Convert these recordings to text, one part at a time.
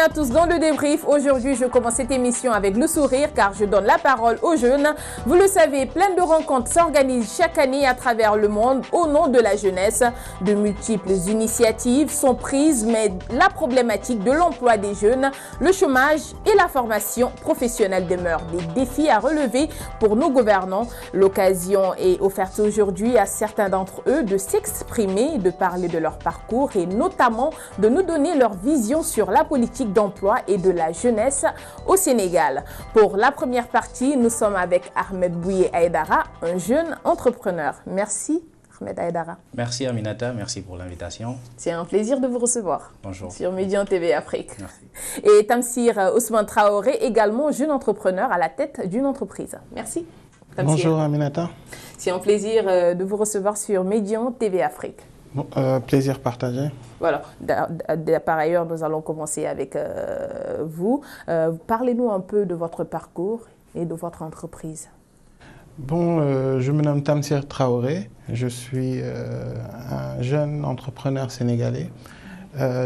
à tous dans le débrief. Aujourd'hui, je commence cette émission avec le sourire car je donne la parole aux jeunes. Vous le savez, plein de rencontres s'organisent chaque année à travers le monde au nom de la jeunesse. De multiples initiatives sont prises, mais la problématique de l'emploi des jeunes, le chômage et la formation professionnelle demeurent des défis à relever pour nos gouvernants. L'occasion est offerte aujourd'hui à certains d'entre eux de s'exprimer, de parler de leur parcours et notamment de nous donner leur vision sur la politique d'emploi et de la jeunesse au Sénégal. Pour la première partie, nous sommes avec Ahmed Bouye Aïdara, un jeune entrepreneur. Merci Ahmed Aïdara. Merci Aminata, merci pour l'invitation. C'est un plaisir de vous recevoir. Bonjour. Sur Médian TV Afrique. Merci. Et Tamsir Ousmane Traoré, également jeune entrepreneur à la tête d'une entreprise. Merci. Tamsir. Bonjour Aminata. C'est un plaisir de vous recevoir sur Médian TV Afrique. Bon, plaisir partagé. Voilà. Par ailleurs, nous allons commencer avec vous. Parlez-nous un peu de votre parcours et de votre entreprise. Bon, je me nomme Tamsir Traoré. Je suis un jeune entrepreneur sénégalais.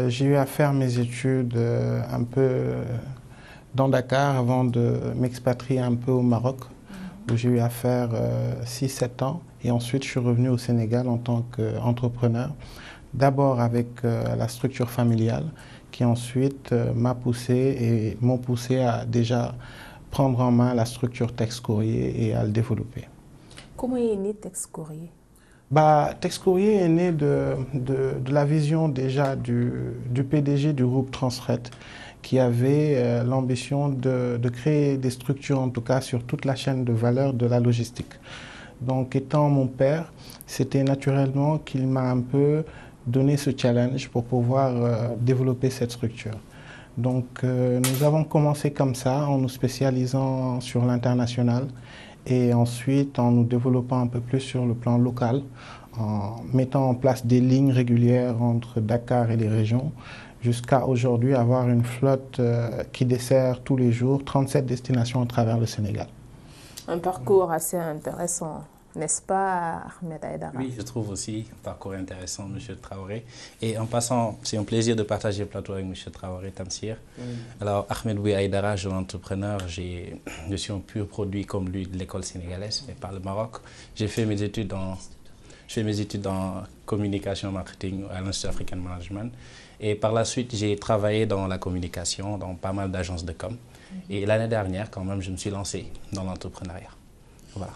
J'ai eu à faire mes études un peu dans Dakar avant de m'expatrier un peu au Maroc, où j'ai eu à faire 6-7 ans. Et ensuite, je suis revenu au Sénégal en tant qu'entrepreneur. D'abord avec la structure familiale, qui ensuite m'ont poussé à déjà prendre en main la structure Texte Courrier et à le développer. Comment est né Texte Courrier? Texte Courrier est né de la vision déjà du PDG du groupe Transfret, qui avait l'ambition de créer des structures, en tout cas sur toute la chaîne de valeur de la logistique. Donc, étant mon père, c'était naturellement qu'il m'a un peu donné ce challenge pour pouvoir développer cette structure. Donc, nous avons commencé comme ça, en nous spécialisant sur l'international et ensuite en nous développant un peu plus sur le plan local, en mettant en place des lignes régulières entre Dakar et les régions, jusqu'à aujourd'hui avoir une flotte qui dessert tous les jours 37 destinations à travers le Sénégal. Un parcours assez intéressant, n'est-ce pas, Ahmed Aïdara? Oui, je trouve aussi un parcours intéressant, M. Traoré. Et en passant, c'est un plaisir de partager le plateau avec M. Traoré, Tamsir. Alors, Ahmed Bouye Aïdara, jeune entrepreneur, je suis un pur produit comme lui de l'école sénégalaise, mais par le Maroc. J'ai fait mes études en communication marketing à l'Institut African Management. Et par la suite, j'ai travaillé dans la communication, dans pas mal d'agences de com. Et l'année dernière, quand même, je me suis lancé dans l'entrepreneuriat. Voilà.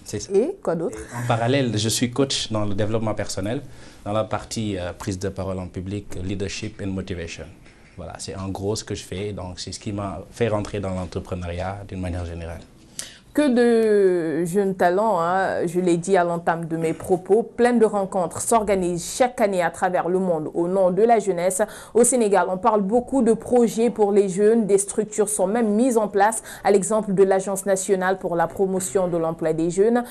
C'est ça. Et quoi d'autre? En parallèle, je suis coach dans le développement personnel, dans la partie prise de parole en public, leadership and motivation. Voilà, c'est en gros ce que je fais. Donc, c'est ce qui m'a fait rentrer dans l'entrepreneuriat d'une manière générale. Que de jeunes talents, hein, je l'ai dit à l'entame de mes propos, plein de rencontres s'organisent chaque année à travers le monde au nom de la jeunesse. Au Sénégal, on parle beaucoup de projets pour les jeunes, des structures sont même mises en place, à l'exemple de l'Agence nationale pour la promotion de l'emploi des jeunes.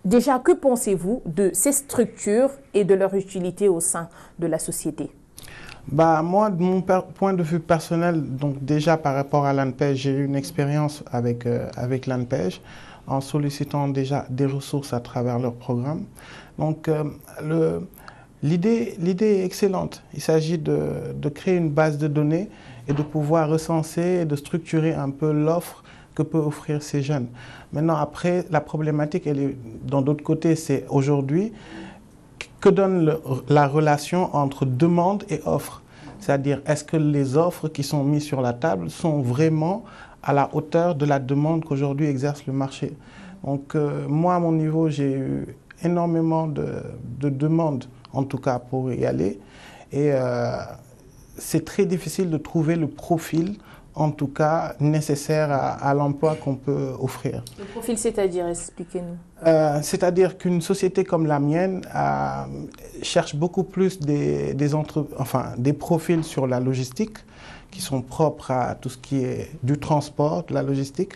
Déjà, que pensez-vous de ces structures et de leur utilité au sein de la société? Moi, de mon point de vue personnel, donc déjà par rapport à l'ANPEJ, j'ai eu une expérience avec l'ANPEJ en sollicitant déjà des ressources à travers leur programme. Donc l'idée est excellente. Il s'agit de créer une base de données et de pouvoir recenser et de structurer un peu l'offre que peuvent offrir ces jeunes. Maintenant, après, la problématique, elle est dans d'autres côtés, c'est aujourd'hui, que donne la relation entre demande et offre? C'est-à-dire, est-ce que les offres qui sont mises sur la table sont vraiment à la hauteur de la demande qu'aujourd'hui exerce le marché? Donc, moi, à mon niveau, j'ai eu énormément de demandes, en tout cas, pour y aller. Et c'est très difficile de trouver le profil, en tout cas, nécessaire à l'emploi qu'on peut offrir. Le profil, c'est-à-dire, expliquez-nous. C'est-à-dire qu'une société comme la mienne cherche beaucoup plus des profils sur la logistique qui sont propres à tout ce qui est du transport, de la logistique.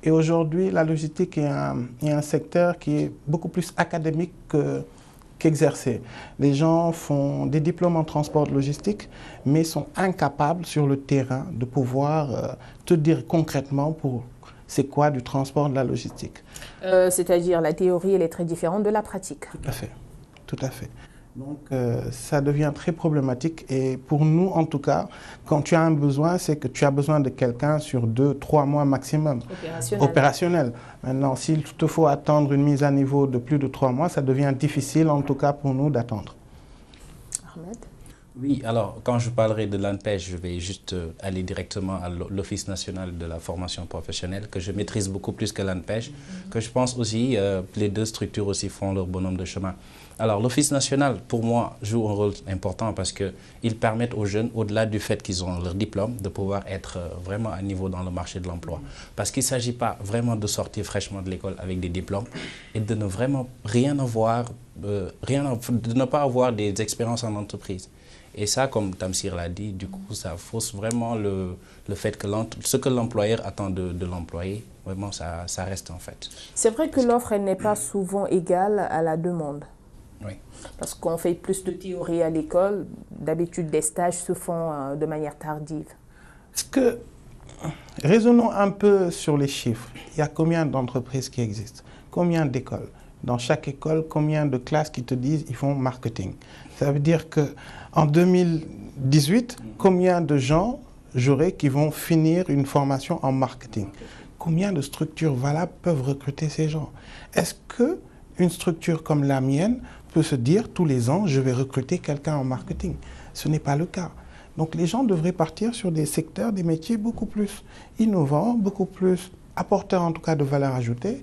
Et aujourd'hui, la logistique est un secteur qui est beaucoup plus académique qu'exercé. Les gens font des diplômes en transport logistique, mais sont incapables sur le terrain de pouvoir te dire concrètement c'est quoi du transport, de la logistique. C'est-à-dire la théorie, elle est très différente de la pratique. Tout à fait, tout à fait. Donc, ça devient très problématique. Et pour nous, en tout cas, quand tu as un besoin, c'est que tu as besoin de quelqu'un sur 2-3 mois maximum. Opérationnel. Maintenant, s'il te faut attendre une mise à niveau de plus de 3 mois, ça devient difficile, en tout cas pour nous, d'attendre. Ahmed? Oui, alors quand je parlerai de l'ANPEJ, je vais juste aller directement à l'Office national de la formation professionnelle, que je maîtrise beaucoup plus que l'ANPEJ, que je pense aussi, les deux structures aussi font leur bonhomme de chemin. Alors l'Office national, pour moi, joue un rôle important parce qu'ils permettent aux jeunes, au-delà du fait qu'ils ont leur diplôme, de pouvoir être vraiment à niveau dans le marché de l'emploi. Parce qu'il ne s'agit pas vraiment de sortir fraîchement de l'école avec des diplômes et de ne vraiment rien avoir, de ne pas avoir des expériences en entreprise. Et ça, comme Tamsir l'a dit, du coup, ça fausse vraiment le fait que ce que l'employeur attend de l'employé, vraiment, ça reste en fait. C'est vrai que l'offre, elle n'est pas souvent égale à la demande. Oui. Parce qu'on fait plus de théorie à l'école, d'habitude, les stages se font de manière tardive. Raisonnons un peu sur les chiffres. Il y a combien d'entreprises qui existent? Combien d'écoles? Dans chaque école, combien de classes qui te disent qu'ils font marketing? Ça veut dire qu'en 2018, combien de gens j'aurai qui vont finir une formation en marketing? Combien de structures valables peuvent recruter ces gens? Est-ce qu'une structure comme la mienne peut se dire tous les ans, je vais recruter quelqu'un en marketing? Ce n'est pas le cas. Donc les gens devraient partir sur des secteurs, des métiers beaucoup plus innovants, beaucoup plus apporteurs en tout cas de valeur ajoutée,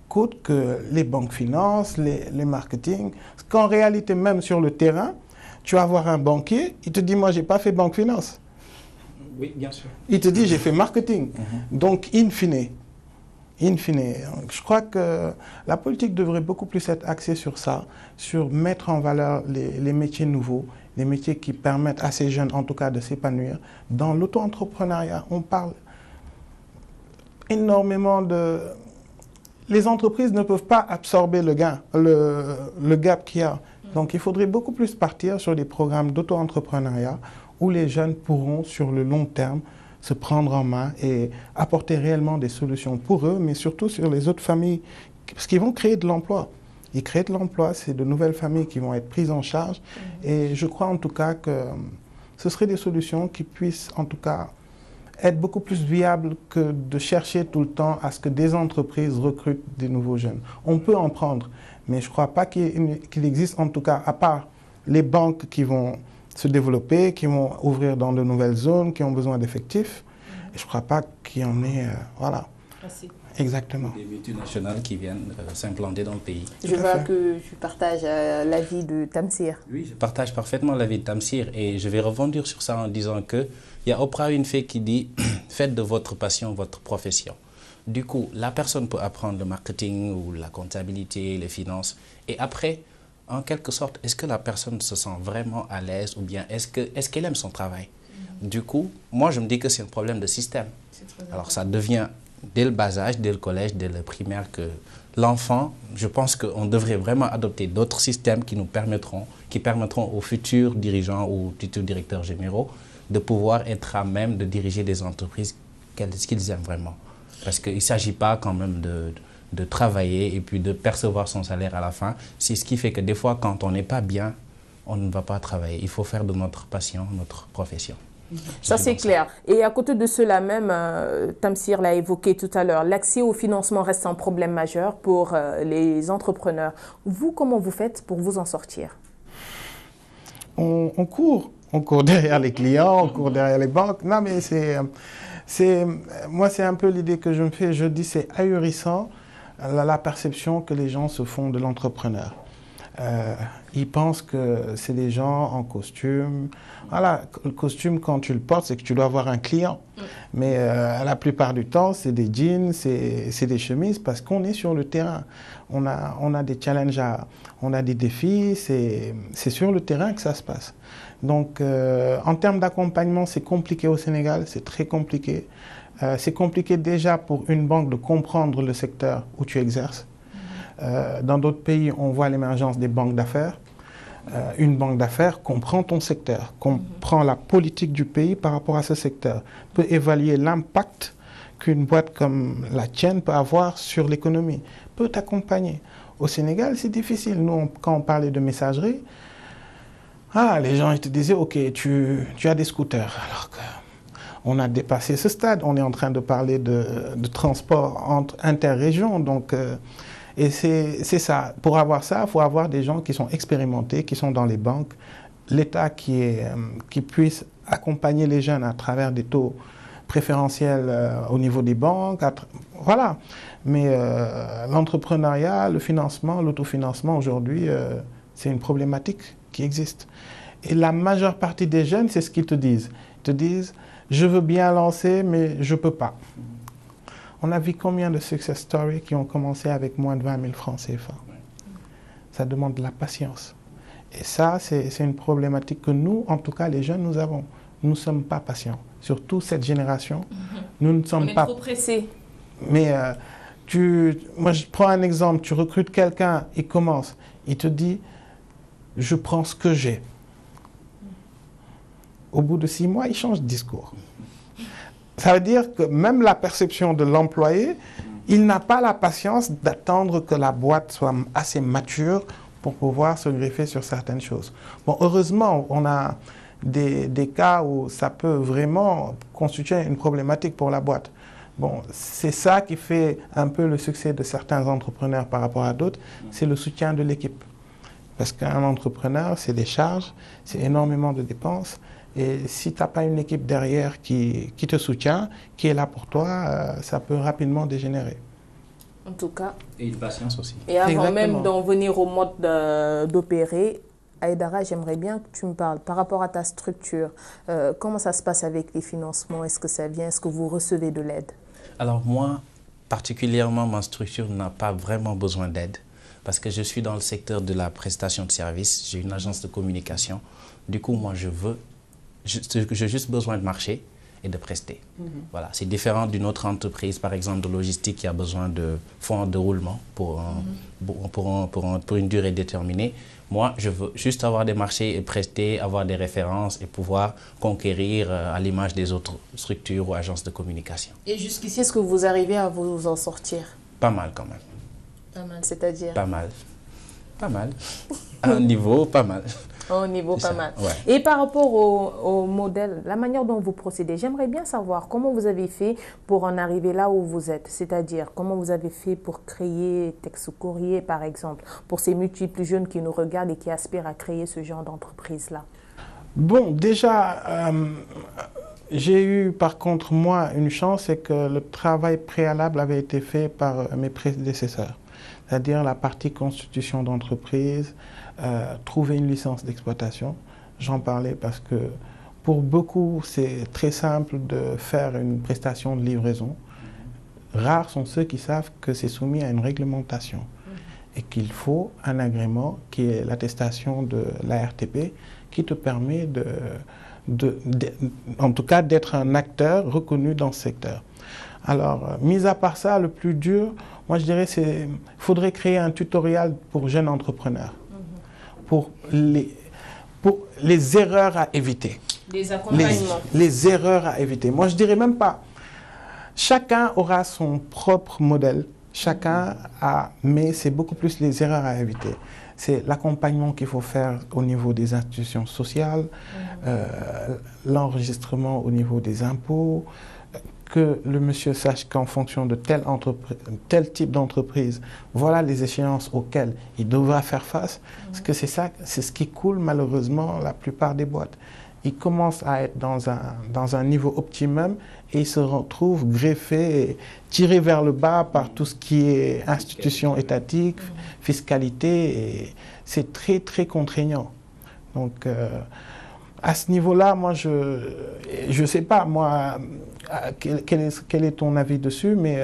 qu'autres que les banques finances, les marketing. Parce qu'en réalité, même sur le terrain, tu vas voir un banquier, il te dit, moi, je n'ai pas fait banque finance. Oui, bien sûr. Il te dit, j'ai fait marketing. Donc, in fine, je crois que la politique devrait beaucoup plus être axée sur ça, sur mettre en valeur les métiers nouveaux, les métiers qui permettent à ces jeunes, en tout cas, de s'épanouir. Dans l'auto-entrepreneuriat, on parle énormément de... Les entreprises ne peuvent pas absorber le gap qu'il y a. Donc, il faudrait beaucoup plus partir sur des programmes d'auto-entrepreneuriat où les jeunes pourront, sur le long terme, se prendre en main et apporter réellement des solutions pour eux, mais surtout sur les autres familles, parce qu'ils vont créer de l'emploi. Ils créent de l'emploi, c'est de nouvelles familles qui vont être prises en charge. Et je crois en tout cas que ce seraient des solutions qui puissent en tout cas être beaucoup plus viables que de chercher tout le temps à ce que des entreprises recrutent des nouveaux jeunes. On peut en prendre, mais je ne crois pas qu'il existe en tout cas, à part les banques qui vont se développer, qui vont ouvrir dans de nouvelles zones, qui ont besoin d'effectifs. Et je ne crois pas qu'il y en ait... voilà. Merci. Exactement. Des multinationales qui viennent s'implanter dans le pays. Je vois que tu partages l'avis de Tamsir. Oui, je partage parfaitement l'avis de Tamsir et je vais rebondir sur ça en disant qu'il y a Oprah Winfrey qui dit « Faites de votre passion votre profession ». Du coup, la personne peut apprendre le marketing ou la comptabilité, les finances et après, en quelque sorte, est-ce que la personne se sent vraiment à l'aise ou bien est-ce qu'elle aime son travail? Du coup, moi je me dis que c'est un problème de système. Alors ça devient dès le bas âge, dès le collège, dès le primaire que l'enfant, je pense qu'on devrait vraiment adopter d'autres systèmes qui permettront aux futurs dirigeants ou futurs directeurs généraux de pouvoir être à même de diriger des entreprises qu'ils aiment vraiment. Parce qu'il ne s'agit pas quand même de travailler et puis de percevoir son salaire à la fin. C'est ce qui fait que des fois, quand on n'est pas bien, on ne va pas travailler. Il faut faire de notre passion notre profession. Ça, c'est clair. Et à côté de cela même, Tamsir l'a évoqué tout à l'heure, l'accès au financement reste un problème majeur pour les entrepreneurs. Vous, comment vous faites pour vous en sortir? On court derrière les clients, on court derrière les banques. Non, mais moi, c'est un peu l'idée que je me fais. Je dis c'est ahurissant la perception que les gens se font de l'entrepreneur. Ils pensent que c'est des gens en costume. Voilà, le costume, quand tu le portes, c'est que tu dois avoir un client. Mais la plupart du temps, c'est des jeans, c'est des chemises parce qu'on est sur le terrain. On a des challenges, on a des défis, c'est sur le terrain que ça se passe. Donc, en termes d'accompagnement, c'est compliqué au Sénégal, c'est très compliqué. C'est compliqué déjà pour une banque de comprendre le secteur où tu exerces. Dans d'autres pays, on voit l'émergence des banques d'affaires. Une banque d'affaires comprend ton secteur, comprend la politique du pays par rapport à ce secteur, peut évaluer l'impact qu'une boîte comme la tienne peut avoir sur l'économie, peut t'accompagner. Au Sénégal, c'est difficile. Nous, quand on parlait de messagerie, Ah, les gens ils te disaient, ok, tu as des scooters. Alors qu'on a dépassé ce stade, on est en train de parler de transport interrégions. Donc, et c'est ça. Pour avoir ça, il faut avoir des gens qui sont expérimentés, qui sont dans les banques. L'État qui puisse accompagner les jeunes à travers des taux préférentiels au niveau des banques. Voilà. Mais l'entrepreneuriat, le financement, l'autofinancement aujourd'hui, c'est une problématique qui existe. Et la majeure partie des jeunes, c'est ce qu'ils te disent. Ils te disent, je veux bien lancer, mais je ne peux pas. On a vu combien de success stories qui ont commencé avec moins de 20 000 francs CFA. Ça demande de la patience. Et ça, c'est une problématique que nous, en tout cas les jeunes, nous avons. Nous ne sommes pas patients. Surtout cette génération, nous ne sommes pas... On est trop pressés. Mais moi, je prends un exemple. Tu recrutes quelqu'un, il commence. Il te dit, je prends ce que j'ai. Au bout de 6 mois, il change de discours. Ça veut dire que même la perception de l'employé, il n'a pas la patience d'attendre que la boîte soit assez mature pour pouvoir se greffer sur certaines choses. Bon, heureusement, on a des cas où ça peut vraiment constituer une problématique pour la boîte. Bon, c'est ça qui fait un peu le succès de certains entrepreneurs par rapport à d'autres, c'est le soutien de l'équipe. Parce qu'un entrepreneur, c'est des charges, c'est énormément de dépenses. Et si tu n'as pas une équipe derrière qui te soutient, qui est là pour toi, ça peut rapidement dégénérer. En tout cas. Et une patience aussi. Et avant Exactement. même d'en venir au mode d'opérer, Aïdara, j'aimerais bien que tu me parles par rapport à ta structure. Comment ça se passe avec les financements? Est-ce que ça vient? Est-ce que vous recevez de l'aide? Alors moi, particulièrement, ma structure n'a pas vraiment besoin d'aide parce que je suis dans le secteur de la prestation de services. J'ai une agence de communication. Du coup, moi, j'ai juste besoin de marcher et de prester. Voilà, c'est différent d'une autre entreprise, par exemple de logistique, qui a besoin de fonds de roulement pour une durée déterminée. Moi, je veux juste avoir des marchés et prester, avoir des références et pouvoir conquérir à l'image des autres structures ou agences de communication. Et jusqu'ici, est-ce que vous arrivez à vous en sortir? Pas mal quand même. Pas mal, c'est-à-dire? Pas mal. Pas mal. À un niveau, pas mal. Au niveau pas mal. Ouais. Et par rapport au modèle, la manière dont vous procédez, j'aimerais bien savoir comment vous avez fait pour en arriver là où vous êtes. C'est-à-dire, comment vous avez fait pour créer Texte Courrier, par exemple, pour ces multiples jeunes qui nous regardent et qui aspirent à créer ce genre d'entreprise-là. Bon, déjà, j'ai eu par contre, moi, une chance, c'est que le travail préalable avait été fait par mes prédécesseurs. C'est-à-dire la partie constitution d'entreprise, trouver une licence d'exploitation. J'en parlais parce que pour beaucoup, c'est très simple de faire une prestation de livraison. Rares sont ceux qui savent que c'est soumis à une réglementation et qu'il faut un agrément qui est l'attestation de l'ARTP qui te permet en tout cas d'être un acteur reconnu dans ce secteur. Alors, mis à part ça, le plus dur, moi je dirais, il faudrait créer un tutoriel pour jeunes entrepreneurs, pour les erreurs à éviter. Des accompagnements. Les erreurs à éviter. Moi je dirais même pas, chacun aura son propre modèle, mais c'est beaucoup plus les erreurs à éviter. C'est l'accompagnement qu'il faut faire au niveau des institutions sociales, l'enregistrement au niveau des impôts, que le monsieur sache qu'en fonction de tel type d'entreprise, voilà les échéances auxquelles il devra faire face. Parce que c'est ce qui coule malheureusement la plupart des boîtes. Ils commencent à être dans un niveau optimum et ils se retrouvent greffés, tirés vers le bas par tout ce qui est institution étatique, fiscalité. Et c'est très, très contraignant. Donc, à ce niveau-là, moi, je sais pas, moi, quel est ton avis dessus, mais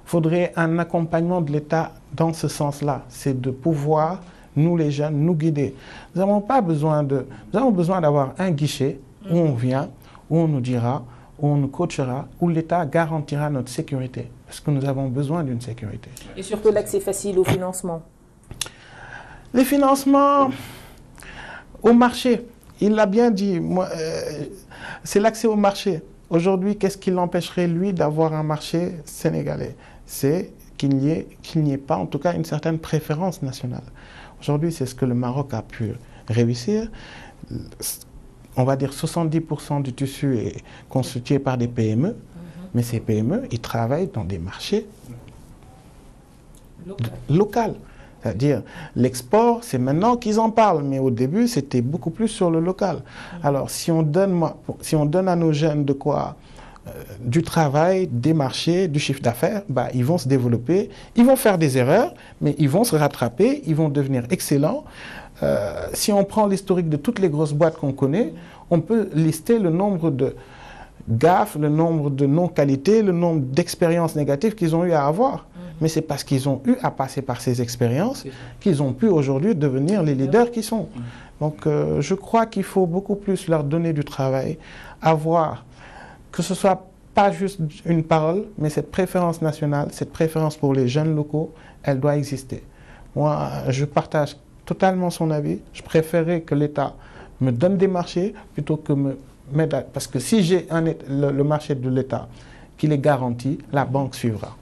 faudrait un accompagnement de l'État dans ce sens-là. C'est de pouvoir, nous les jeunes, nous guider. Nous avons besoin d'avoir un guichet où on vient, où on nous dira, où on nous coachera, où l'État garantira notre sécurité. Parce que nous avons besoin d'une sécurité. Et surtout l'accès facile au financement. Les financements au marché. Il l'a bien dit, c'est l'accès au marché. Aujourd'hui, qu'est-ce qui l'empêcherait, lui, d'avoir un marché sénégalais? C'est qu'il n'y ait pas, en tout cas, une certaine préférence nationale. Aujourd'hui, c'est ce que le Maroc a pu réussir, on va dire 70% du tissu est constitué par des PME, mais ces PME, ils travaillent dans des marchés locaux. C'est-à-dire, l'export, c'est maintenant qu'ils en parlent, mais au début, c'était beaucoup plus sur le local. Alors, si on donne à nos jeunes de quoi du travail, des marchés, du chiffre d'affaires, bah, ils vont se développer, ils vont faire des erreurs, mais ils vont se rattraper, ils vont devenir excellents. Si on prend l'historique de toutes les grosses boîtes qu'on connaît, on peut lister le nombre de gaffes, le nombre de non-qualités, le nombre d'expériences négatives qu'ils ont eu à avoir. Mais c'est parce qu'ils ont eu à passer par ces expériences qu'ils ont pu aujourd'hui devenir les leaders qu'ils sont. Donc je crois qu'il faut beaucoup plus leur donner du travail, avoir, que ce soit pas juste une parole, mais cette préférence nationale, cette préférence pour les jeunes locaux, elle doit exister. Moi, je partage totalement son avis. Je préférerais que l'État me donne des marchés plutôt que me mette... Parce que si j'ai le marché de l'État qui les garantit, la banque suivra.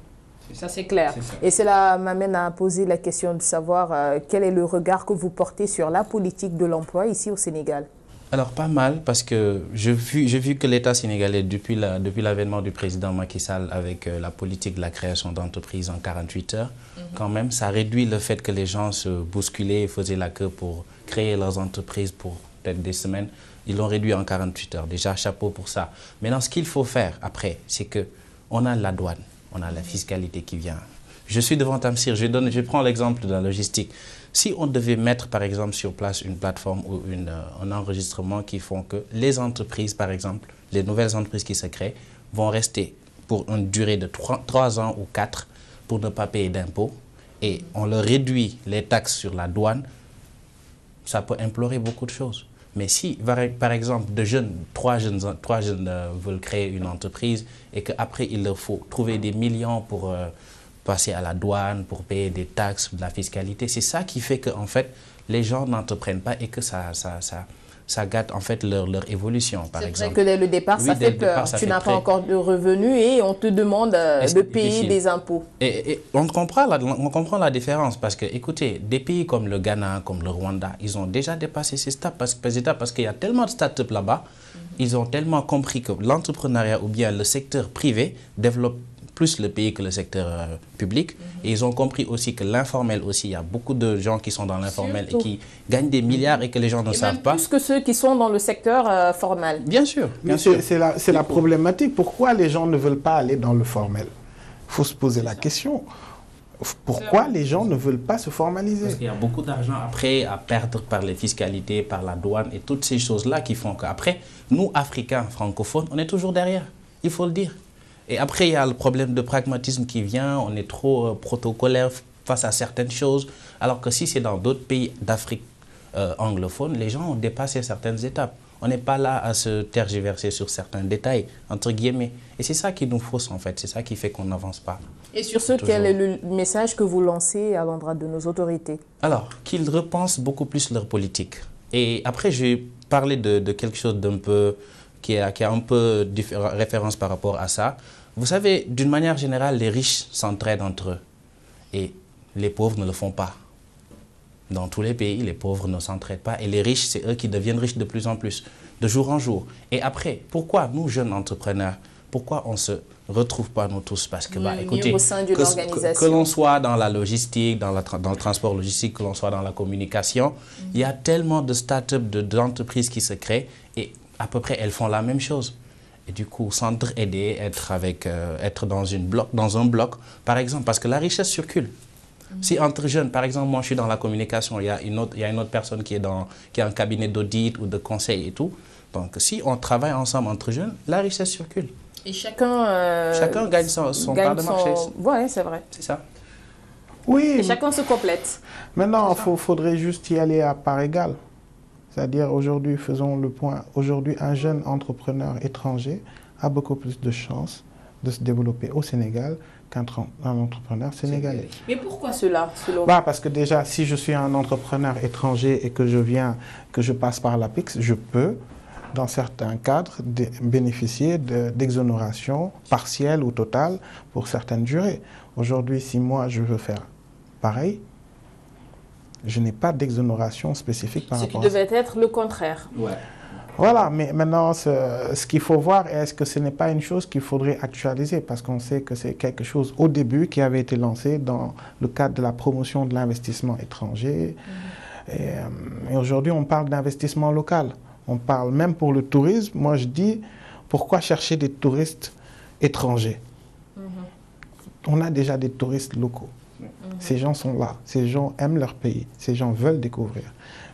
Ça, c'est clair. Et cela m'amène à poser la question de savoir quel est le regard que vous portez sur la politique de l'emploi ici au Sénégal. Alors, pas mal, parce que j'ai vu que l'État sénégalais, depuis l'avènement du président Macky Sall avec la politique de la création d'entreprises en 48 heures, quand même, ça réduit le fait que les gens se bousculaient et faisaient la queue pour créer leurs entreprises pour peut-être des semaines. Ils l'ont réduit en 48 heures. Déjà, chapeau pour ça. Maintenant, ce qu'il faut faire après, c'est qu'on a la douane. On a la fiscalité qui vient. Je suis devant Tamsir, je prends l'exemple de la logistique. Si on devait mettre par exemple sur place une plateforme ou un enregistrement qui font que les entreprises, par exemple, les nouvelles entreprises qui se créent, vont rester pour une durée de 3 ans ou 4 pour ne pas payer d'impôts et on leur réduit les taxes sur la douane, ça peut implorer beaucoup de choses. Mais si, par exemple, trois jeunes veulent créer une entreprise et qu'après, il leur faut trouver des millions pour passer à la douane, pour payer des taxes, de la fiscalité, c'est ça qui fait qu'en fait, les gens n'entreprennent pas et que ça gâte en fait leur évolution, par exemple. C'est vrai que dès le départ, oui, ça fait peur. Tu n'as pas encore de revenus et on te demande de payer des impôts. Et on comprend la différence parce que, écoutez, des pays comme le Ghana, comme le Rwanda, ils ont déjà dépassé ces étapes parce qu'il y a tellement de start-up là-bas, ils ont tellement compris que l'entrepreneuriat ou bien le secteur privé développe plus le pays que le secteur public. Et ils ont compris aussi que l'informel aussi, il y a beaucoup de gens qui sont dans l'informel et qui gagnent des milliards et que les gens ne savent pas. Plus que ceux qui sont dans le secteur formel. Bien sûr. C'est la problématique. Pourquoi les gens ne veulent pas aller dans le formel? Il faut se poser la question. Pourquoi les gens ne veulent pas se formaliser? Parce qu'il y a beaucoup d'argent après à perdre par les fiscalités, par la douane et toutes ces choses-là qui font qu'après, nous, Africains, francophones, on est toujours derrière. Il faut le dire. Et après, il y a le problème de pragmatisme qui vient, on est trop protocolaire face à certaines choses, alors que si c'est dans d'autres pays d'Afrique anglophone, les gens ont dépassé certaines étapes. On n'est pas là à se tergiverser sur certains détails, entre guillemets. Et c'est ça qui nous fausse en fait, c'est ça qui fait qu'on n'avance pas. Et sur ce, quel est le message que vous lancez à l'endroit de nos autorités? Alors, qu'ils repensent beaucoup plus leur politique. Et après, je vais parler de quelque chose d'un peu... Qui a un peu référence par rapport à ça. Vous savez, d'une manière générale, les riches s'entraident entre eux et les pauvres ne le font pas. Dans tous les pays, les pauvres ne s'entraident pas et les riches, c'est eux qui deviennent riches de plus en plus, de jour en jour. Et après, pourquoi nous, jeunes entrepreneurs, pourquoi on ne se retrouve pas nous tous? Parce que, écoutez, que l'on soit dans la logistique, dans le transport logistique, que l'on soit dans la communication, il y a tellement de start-up, d'entreprises qui se créent et à peu près, elles font la même chose. Et du coup, s'entraider, être dans un bloc, par exemple, parce que la richesse circule. Si entre jeunes, par exemple, moi je suis dans la communication, il y a une autre personne qui a un cabinet d'audit ou de conseil et tout. Donc, si on travaille ensemble entre jeunes, la richesse circule. Et chacun gagne son part de marché. Oui, c'est vrai. C'est ça. Oui. Et chacun se complète. Maintenant, il faudrait juste y aller à part égale. C'est-à-dire, aujourd'hui, faisons le point, aujourd'hui, un jeune entrepreneur étranger a beaucoup plus de chances de se développer au Sénégal qu'un entrepreneur sénégalais. Mais pourquoi cela, selon Parce que déjà, si je suis un entrepreneur étranger et que je passe par l'APIX, je peux, dans certains cadres, bénéficier d'exonération partielle ou totale pour certaines durées. Aujourd'hui, si moi, je veux faire pareil, Je n'ai pas d'exonération spécifique par rapport à ça. Ce qui devait être le contraire. Ouais. Voilà, mais maintenant, ce qu'il faut voir, est-ce que ce n'est pas une chose qu'il faudrait actualiser, parce qu'on sait que c'est quelque chose au début qui avait été lancé dans le cadre de la promotion de l'investissement étranger. Et aujourd'hui, on parle d'investissement local. On parle même pour le tourisme. Moi, je dis, pourquoi chercher des touristes étrangers? On a déjà des touristes locaux. Ces gens sont là. Ces gens aiment leur pays. Ces gens veulent découvrir.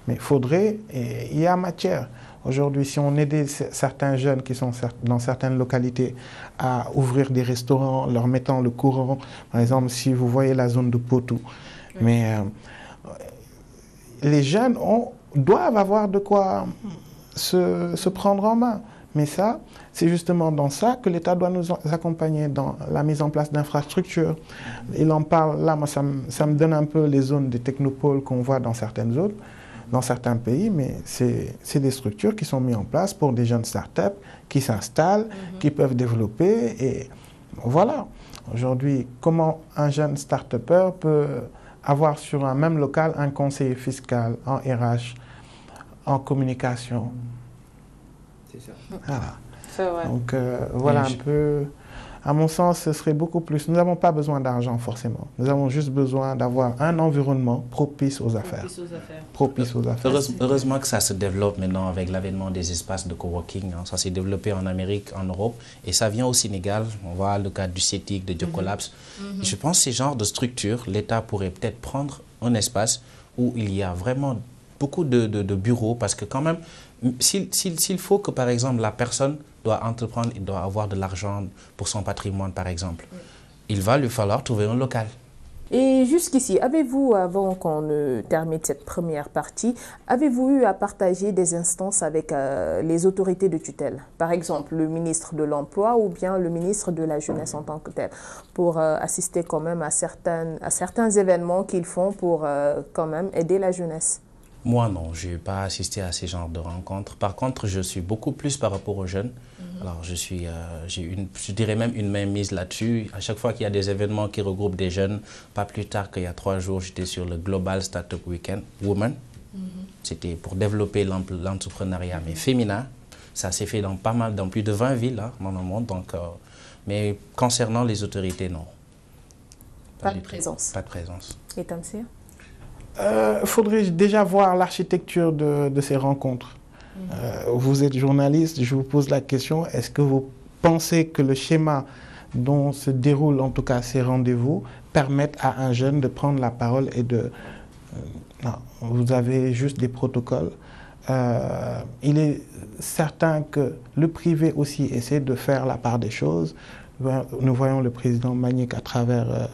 Mais il faudrait, et il y a matière. Aujourd'hui, si on aidait certains jeunes qui sont dans certaines localités à ouvrir des restaurants, leur mettant le courant, par exemple, si vous voyez la zone de Potou, mais les jeunes doivent avoir de quoi se prendre en main. Mais ça, c'est justement dans ça que l'État doit nous accompagner dans la mise en place d'infrastructures. Il en parle, là, moi, ça me donne un peu les zones des technopoles qu'on voit dans certaines zones, dans certains pays, mais c'est des structures qui sont mises en place pour des jeunes startups qui s'installent, qui peuvent développer. Et voilà, aujourd'hui, comment un jeune start-upper peut avoir sur un même local un conseiller fiscal en RH, en communication. C'est ça. Voilà. C'est vrai. Donc voilà un peu, à mon sens, ce serait beaucoup plus. Nous n'avons pas besoin d'argent forcément. Nous avons juste besoin d'avoir un environnement propice aux affaires. Propice aux affaires. Heureusement que ça se développe maintenant avec l'avènement des espaces de coworking. Hein. Ça s'est développé en Amérique, en Europe, et ça vient au Sénégal. On voit le cas du CETIC, de Jobcollabs. Je pense que ces genres de structures, l'État pourrait peut-être prendre un espace où il y a vraiment beaucoup de bureaux, parce que quand même, s'il faut que, par exemple, la personne doit entreprendre, il doit avoir de l'argent pour son patrimoine, par exemple, il va lui falloir trouver un local. Et jusqu'ici, avez-vous, avant qu'on ne termine cette première partie, avez-vous eu à partager des instances avec les autorités de tutelle? Par exemple, le ministre de l'Emploi ou bien le ministre de la Jeunesse en tant que tel, pour assister quand même à certains événements qu'ils font pour quand même aider la jeunesse? Moi, non, je n'ai pas assisté à ces genres de rencontres. Par contre, je suis beaucoup plus par rapport aux jeunes. Alors, je dirais même une main mise là-dessus. À chaque fois qu'il y a des événements qui regroupent des jeunes, pas plus tard qu'il y a 3 jours, j'étais sur le Global Startup Weekend Women. C'était pour développer l'entrepreneuriat mais féminin. Ça s'est fait dans plus de 20 villes hein, dans le monde. Donc, mais concernant les autorités, non. Pas de présence. Pas de présence. Et Tamsir? Faudrait déjà voir l'architecture de ces rencontres. Vous êtes journaliste, je vous pose la question, est-ce que vous pensez que le schéma dont se déroulent en tout cas ces rendez-vous permettent à un jeune de prendre la parole et de... non, vous avez juste des protocoles. Il est certain que le privé aussi essaie de faire la part des choses. Nous voyons le président Mbagnick à travers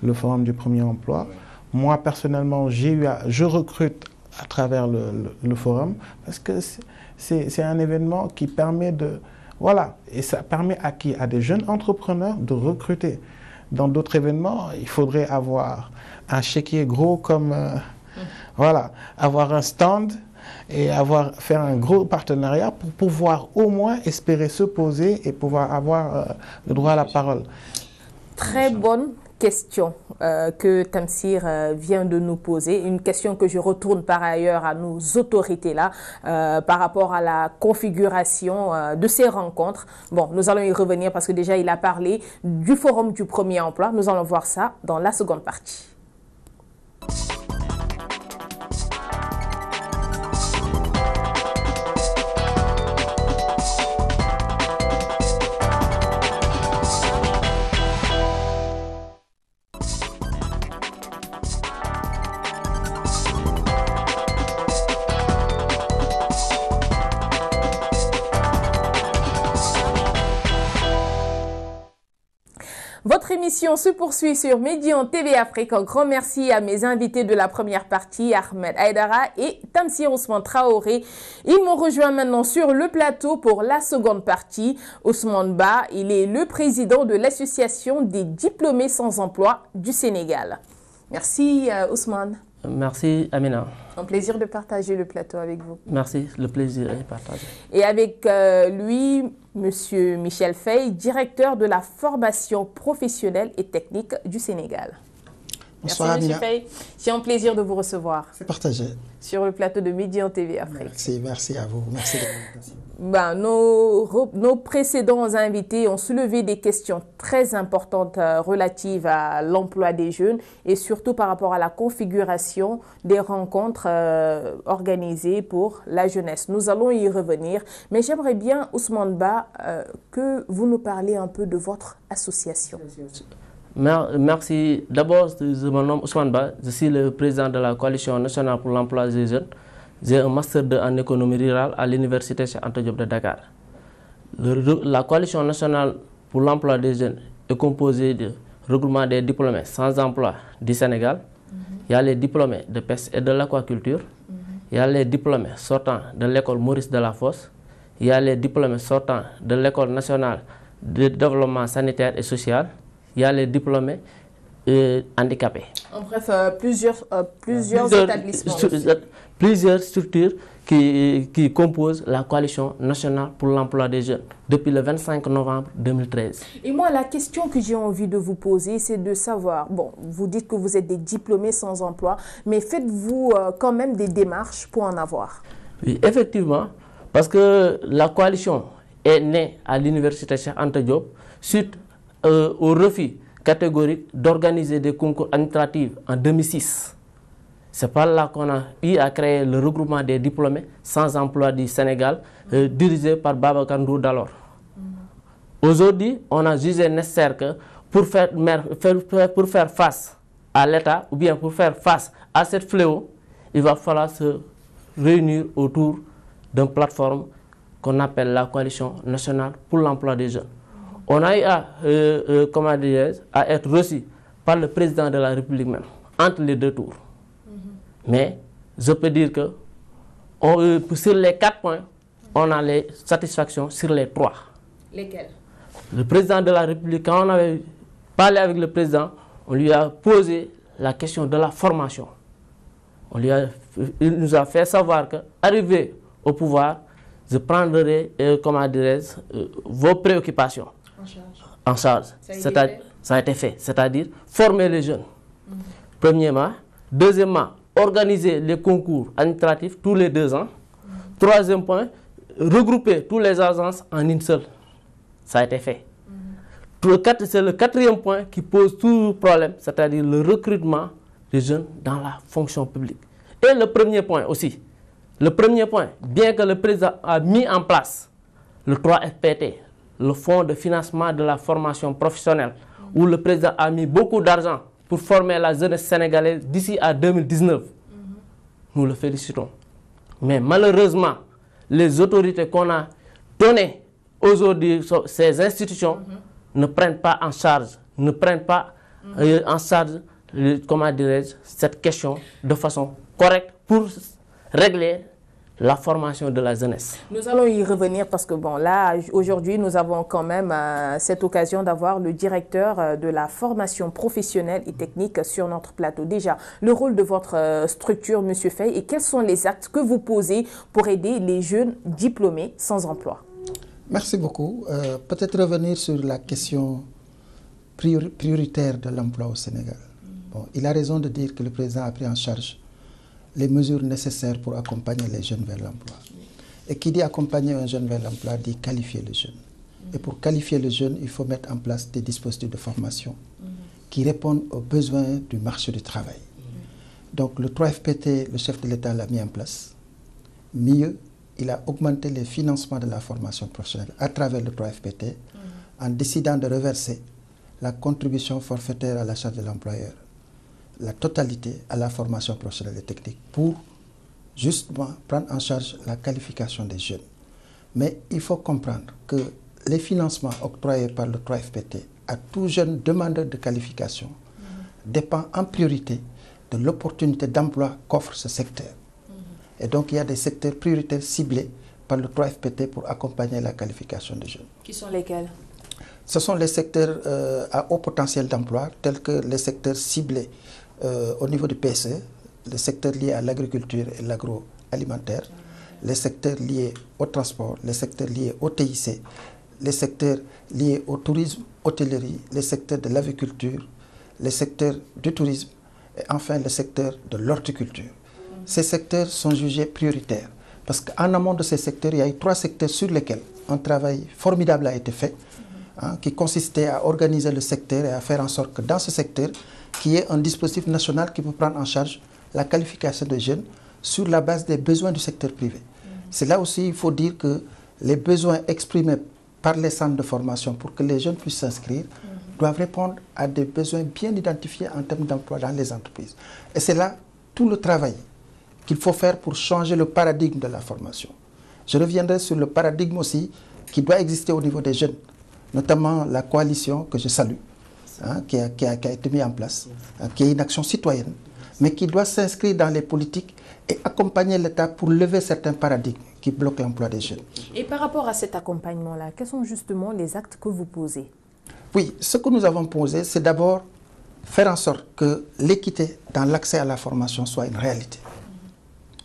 le Forum du Premier Emploi. Moi, personnellement, je recrute à travers le forum parce que c'est un événement qui permet de... Voilà, et ça permet à qui? À des jeunes entrepreneurs de recruter. Dans d'autres événements, il faudrait avoir un chéquier gros comme... voilà, avoir un stand et faire un gros partenariat pour pouvoir au moins espérer se poser et pouvoir avoir le droit à la parole. Très bonne question que Tamsir vient de nous poser, une question que je retourne par ailleurs à nos autorités là par rapport à la configuration de ces rencontres. Bon, nous allons y revenir parce que déjà il a parlé du Forum du Premier Emploi. Nous allons voir ça dans la seconde partie. Votre émission se poursuit sur Médian TV Afrique. Un grand merci à mes invités de la première partie, Ahmed Aïdara et Tamsir Ousmane Traoré. Ils m'ont rejoint maintenant sur le plateau pour la seconde partie. Ousmane Ba, il est le président de l'association des diplômés sans emploi du Sénégal. Merci Ousmane. Merci Amina. Un plaisir de partager le plateau avec vous. Merci, le plaisir est partagé. Et avec lui, Monsieur Michel Faye, directeur de la formation professionnelle et technique du Sénégal. Bonsoir, merci, M. Faye. C'est un plaisir de vous recevoir. C'est partagé. Sur le plateau de Midi en TV Afrique. Merci à vous. Merci de l'invitation. Nos précédents invités ont soulevé des questions très importantes relatives à l'emploi des jeunes et surtout par rapport à la configuration des rencontres organisées pour la jeunesse. Nous allons y revenir, mais j'aimerais bien, Ousmane Ba, que vous nous parliez un peu de votre association. Merci. D'abord, je me nomme Ousmane Ba, je suis le président de la Coalition nationale pour l'emploi des jeunes. J'ai un master 2 en économie rurale à l'université Cheikh Anta Diop de Dakar. La Coalition nationale pour l'emploi des jeunes est composée de regroupement des diplômés sans emploi du Sénégal. Il y a les diplômés de pêche et de l'aquaculture. Il y a les diplômés sortant de l'école Maurice Delafosse. Il y a les diplômés sortant de l'école nationale de développement sanitaire et social. Il y a les diplômés handicapés. En bref, plusieurs établissements. Plusieurs structures qui composent la Coalition nationale pour l'emploi des jeunes depuis le 25 novembre 2013. Et moi, la question que j'ai envie de vous poser, c'est de savoir, bon, vous dites que vous êtes des diplômés sans emploi, mais faites-vous quand même des démarches pour en avoir? Oui, effectivement, parce que la coalition est née à l'université Cheikh Anta Diop suite au refus catégorique d'organiser des concours administratifs en 2006. C'est par là qu'on a eu à créer le regroupement des diplômés sans emploi du Sénégal, dirigé par Babacar Ndour d'alors. Aujourd'hui, on a jugé nécessaire que pour faire face à l'État, ou bien pour faire face à cette fléau, il va falloir se réunir autour d'une plateforme qu'on appelle la Coalition nationale pour l'emploi des jeunes. On a eu à être reçu par le président de la République même, entre les deux tours. Mais je peux dire que sur les 4 points, on a les satisfactions sur les 3. Lesquels? Le président de la République, quand on avait parlé avec le président, on lui a posé la question de la formation. Il nous a fait savoir qu'arrivé au pouvoir, je prendrai vos préoccupations en charge. Ça a été fait, c'est-à-dire former les jeunes. Premièrement. Deuxièmement, organiser les concours administratifs tous les 2 ans. Troisième point, regrouper toutes les agences en une seule. Ça a été fait. C'est le 4e point qui pose tout problème, c'est-à-dire le recrutement des jeunes dans la fonction publique. Et le premier point aussi. Le premier point, bien que le président a mis en place le 3FPT, le fonds de financement de la formation professionnelle, où le président a mis beaucoup d'argent pour former la jeunesse sénégalaise d'ici à 2019. Nous le félicitons. Mais malheureusement, les autorités qu'on a données aujourd'hui, ces institutions, ne prennent pas en charge, cette question de façon correcte pour régler la formation de la jeunesse. Nous allons y revenir parce que bon, là, aujourd'hui, nous avons quand même cette occasion d'avoir le directeur de la formation professionnelle et technique sur notre plateau. Déjà, le rôle de votre structure, M. Faye, et quels sont les actes que vous posez pour aider les jeunes diplômés sans emploi? Merci beaucoup. Peut-être revenir sur la question prioritaire de l'emploi au Sénégal. Bon, il a raison de dire que le président a pris en charge les mesures nécessaires pour accompagner les jeunes vers l'emploi. Et qui dit accompagner un jeune vers l'emploi dit qualifier le jeune. Et pour qualifier le jeune, il faut mettre en place des dispositifs de formation qui répondent aux besoins du marché du travail. Donc le 3FPT, le chef de l'État l'a mis en place. Mieux, il a augmenté les financements de la formation professionnelle à travers le 3FPT en décidant de reverser la contribution forfaitaire à la charge de l'employeur, la totalité à la formation professionnelle et technique pour justement prendre en charge la qualification des jeunes. Mais il faut comprendre que les financements octroyés par le 3FPT à tout jeune demandeur de qualification dépendent en priorité de l'opportunité d'emploi qu'offre ce secteur. Et donc il y a des secteurs prioritaires ciblés par le 3FPT pour accompagner la qualification des jeunes. Qui sont lesquels? Ce sont les secteurs à haut potentiel d'emploi, tels que les secteurs ciblés au niveau du PSE, les secteurs liés à l'agriculture et l'agroalimentaire, les secteurs liés au transport, les secteurs liés au TIC, les secteurs liés au tourisme, hôtellerie, les secteurs de l'aviculture, les secteurs du tourisme, et enfin le secteur de l'horticulture. Ces secteurs sont jugés prioritaires parce qu'en amont de ces secteurs, il y a eu 3 secteurs sur lesquels un travail formidable a été fait, qui consistait à organiser le secteur et à faire en sorte que dans ce secteur, qu'il y ait un dispositif national qui peut prendre en charge la qualification des jeunes sur la base des besoins du secteur privé. C'est là aussi, il faut dire que les besoins exprimés par les centres de formation pour que les jeunes puissent s'inscrire doivent répondre à des besoins bien identifiés en termes d'emploi dans les entreprises. Et c'est là tout le travail qu'il faut faire pour changer le paradigme de la formation. Je reviendrai sur le paradigme aussi qui doit exister au niveau des jeunes, notamment la coalition que je salue, qui a été mise en place, qui est une action citoyenne, mais qui doit s'inscrire dans les politiques et accompagner l'État pour lever certains paradigmes qui bloquent l'emploi des jeunes. Et par rapport à cet accompagnement-là, quels sont justement les actes que vous posez? Oui, ce que nous avons posé, c'est d'abord faire en sorte que l'équité dans l'accès à la formation soit une réalité,